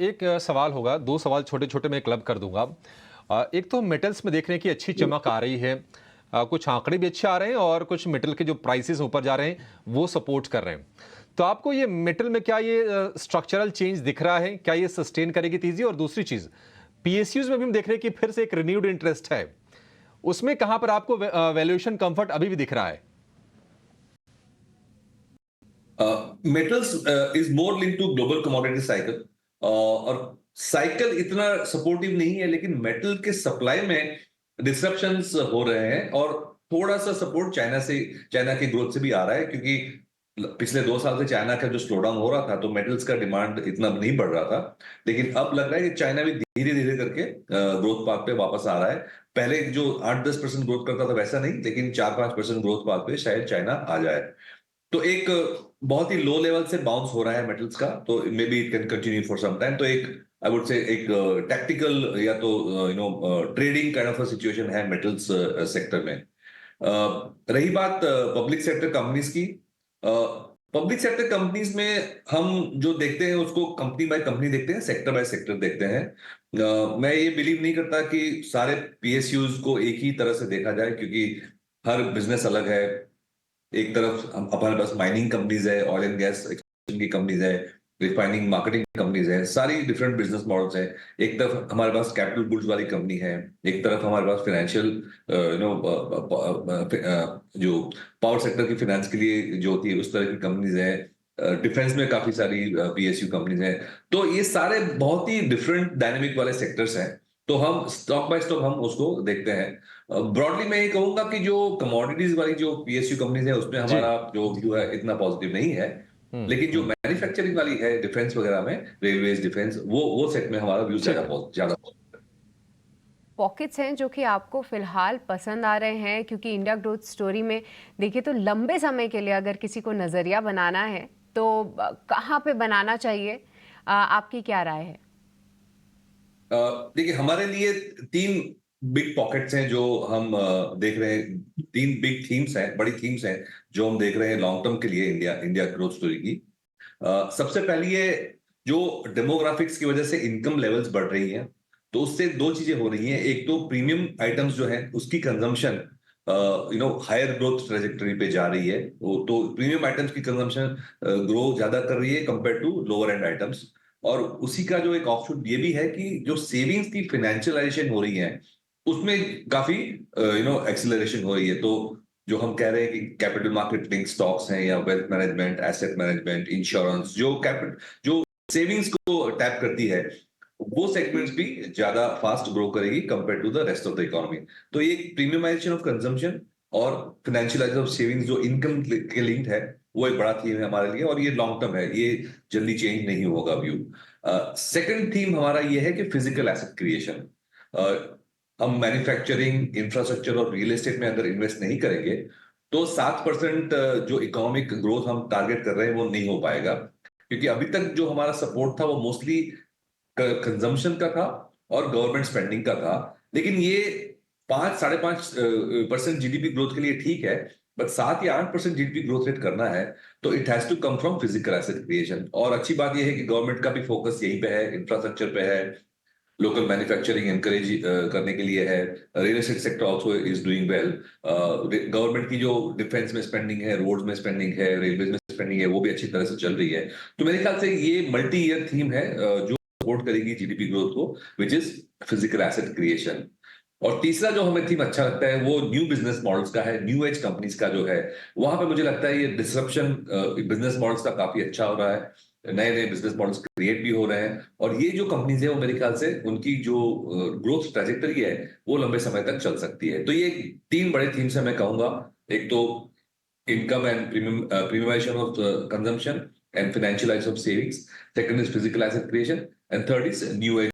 एक सवाल होगा, 2 सवाल छोटे-छोटे मैं क्लब कर दूँगा। एक तो मेटल्स में देख रहे हैं कि अच्छी चमक आ रही है। कुछ आंकड़े भी अच्छे आ रहे हैं और कुछ मेटल के जो प्राइसेज़ ऊपर जा रहे हैं, वो सपोर्ट कर रहे हैं। तो आपको ये मेटल में क्या ये स्ट्रक्चरल चेंज दिख रहा है? क्या ये सस्टेन करेगी तेज़ी? और दूसरी चीज़, पीएसयूज़ में भी हम देख रहे हैं कि फिर से एक रिन्यूड इंटरेस्ट है। उसमें कहाँ पर आपको वैल्यूएशन कम्फर्ट अभी भी दिख रहा है? Metals is more link to global commodity cycle और साइकिल इतना सपोर्टिव नहीं है, लेकिन मेटल के सप्लाई में डिसरप्शंस हो रहे हैं और थोड़ा सा सपोर्ट चाइना की ग्रोथ से भी आ रहा है, क्योंकि पिछले 2 साल से चाइना का जो स्लो डाउन हो रहा था तो मेटल्स का डिमांड इतना नहीं बढ़ रहा था। लेकिन अब लग रहा है कि चाइना भी धीरे धीरे करके ग्रोथ पाथ पे वापस आ रहा है। पहले जो 8-10% ग्रोथ करता था वैसा नहीं, लेकिन 4-5% ग्रोथ पाथ पे शायद चाइना आ जाए। तो एक बहुत ही लो लेवल से बाउंस हो रहा है मेटल्स का, तो maybe it can continue for some time. तो एक आई वुड से एक टैक्टिकल या तो ट्रेडिंग काइंड ऑफ सिचुएशन है मेटल्स सेक्टर में। रही बात पब्लिक सेक्टर कंपनीज की, पब्लिक सेक्टर कंपनीज में हम जो देखते हैं उसको कंपनी बाय कंपनी देखते हैं, सेक्टर बाय सेक्टर देखते हैं। मैं ये बिलीव नहीं करता कि सारे पीएसयूज को एक ही तरह से देखा जाए, क्योंकि हर बिजनेस अलग है। एक तरफ हमारे पास माइनिंग कंपनीज है, ऑयल एंड गैस एक्सट्रैक्शन की कंपनीज है, रिफाइनिंग मार्केटिंग कंपनीज है, सारी डिफरेंट बिजनेस मॉडल्स हैं। एक तरफ हमारे पास कैपिटल गुड्स वाली कंपनी है, एक तरफ हमारे पास फाइनेंशियल जो पावर सेक्टर की फाइनेंस के लिए जो होती है उस तरह की कंपनीज है। डिफेंस में काफी सारी पीएसयू कंपनीज हैं। तो ये सारे बहुत ही डिफरेंट डायनेमिक वाले सेक्टर्स हैं। तो हम स्टॉक बाय स्टॉक हम उसको देखते हैं। ब्रॉडली मैं ये कहूंगा कि जो कमोडिटीज वाली जो पीएसयू कंपनीज है उसमें जी। हमारा जो व्यू है इतना पॉजिटिव नहीं है। हुँ, लेकिन जो हुँ। मैन्युफैक्चरिंग वाली है डिफेंस वगैरह में, रेलवेज डिफेंस, वो सेट में हमारा व्यू ठीक है। ज्यादा पॉकेट्स हैं जो कि आपको फ़िलहाल पसंद आ रहे हैं, क्योंकि इंडिया ग्रोथ स्टोरी में देखिए तो लंबे समय के लिए अगर किसी को नज़रिया बनाना है तो कहाँ पे बनाना चाहिए? आपकी क्या राय है? देखिए, हमारे लिए 3 बिग पॉकेट्स हैं जो हम देख रहे हैं। 3 बिग थीम्स हैं, बड़ी थीम्स हैं जो हम देख रहे हैं लॉन्ग टर्म के लिए इंडिया इंडिया ग्रोथ स्टोरी की। सबसे पहली है, जो डेमोग्राफिक्स की वजह से इनकम लेवल्स बढ़ रही हैं, तो उससे 2 चीजें हो रही हैं। एक तो प्रीमियम आइटम्स जो है उसकी कंजम्पशन हायर ग्रोथ ट्रेजेक्टरी पे जा रही है। तो प्रीमियम आइटम्स की कंजम्पशन ग्रो ज्यादा कर रही है compare to lower end items. और उसी का जो एक ऑफशूट ये भी है कि जो सेविंग्स की फाइनेंशियलाइजेशन हो रही है उसमें काफी एक्सेलरेशन हो रही है। तो जो हम कह रहे हैं कि कैपिटल मार्केट लिंक स्टॉक्स हैं या wealth management, asset management, insurance, जो सेविंग्स को टैप करती है, वो सेगमेंट्स भी ज्यादा फास्ट ग्रो करेगी compare to the rest of the economy. तो ये प्रीमियमाइजेशन ऑफ कंजम्पशन और फाइनेंशियलाइजेशन ऑफ सेविंग्स जो इनकम के लिंक्ड है, वो एक बड़ा थीम है हमारे लिए, और ये लॉन्ग टर्म है, ये जल्दी चेंज नहीं होगा व्यू। सेकंड थीम हमारा ये है कि फिजिकल एसेट क्रिएशन। हम मैन्युफैक्चरिंग, इंफ्रास्ट्रक्चर और रियल एस्टेट में अगर इन्वेस्ट नहीं करेंगे तो 7% जो इकोनॉमिक ग्रोथ हम टारगेट कर रहे हैं वो नहीं हो पाएगा। क्योंकि अभी तक जो हमारा सपोर्ट था वो मोस्टली कंजम्पशन का था और गवर्नमेंट स्पेंडिंग का था। लेकिन ये 5-5.5% जीडीपी ग्रोथ के लिए ठीक है, बट 7 या 8% जीडीपी ग्रोथ रेट करना है तो it has to come from physical asset creation. और अच्छी बात यह है कि गवर्नमेंट का भी फोकस यहीं पे है, इंफ्रास्ट्रक्चर पे है, लोकल मैन्युफैक्चरिंग एनकरेज करने के लिए है। Real estate sector also is doing well. Government की जो डिफेंस में स्पेंडिंग है, रोड्स में स्पेंडिंग है, रेलवे में स्पेंडिंग है, वो भी अच्छी तरह से चल रही है। तो मेरे ख्याल से ये मल्टी ईयर थीम है जो सपोर्ट करेगी जीडीपी ग्रोथ को, which is physical asset creation. और तीसरा जो हमें थीम अच्छा लगता है वो न्यू बिजनेस मॉडल्स का है, न्यू एज कंपनीज का जो है, वहां पे मुझे लगता है ये डिसरप्शन बिजनेस मॉडल्स का काफी अच्छा हो रहा है। नए नए बिजनेस मॉडल्स क्रिएट भी हो रहे हैं, और ये जो कंपनीज है वो मेरे ख्याल से उनकी जो ग्रोथ ट्रेजेक्टरी है वो लंबे समय तक चल सकती है। तो ये 3 बड़े थीम्स है मैं कहूंगा। एक तो income and premiumization of consumption and financialization of savings. Second is physical asset creation, and third is new age